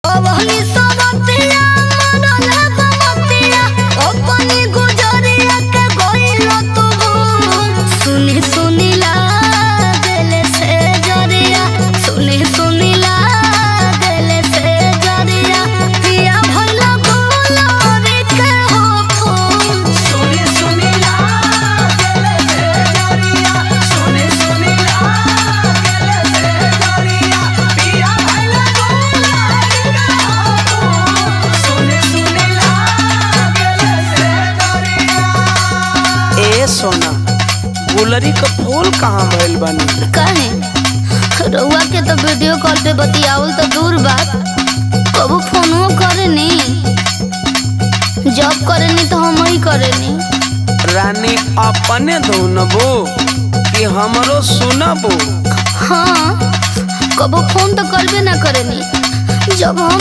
पवनी सवतिया मनल बमतिया अपनी गुजरिया के गइल तू सुनी सुनी लागल से जरिया सुनी सुनी लागल से जरिया पिया भइला गुलाबी के हो फूल सुनी सुनी लागल से जरिया सुनी सुनी लागल से जरिया पिया भइला गुलाबी के हो फूल सुनी सुनी लागल से जरिया। ए सोना गुलरी का फूल कहाँ भइल बानी? काहे रउआ के तो वीडियो कॉल पे बतियावल तो दूर बात कबू फोनो करेनी जब करेनी तो हम ही करेनी। रानी अपने धुनबो कि हमरो सुनबो? हाँ कबू फोन तो करबे ना करेनी जब हम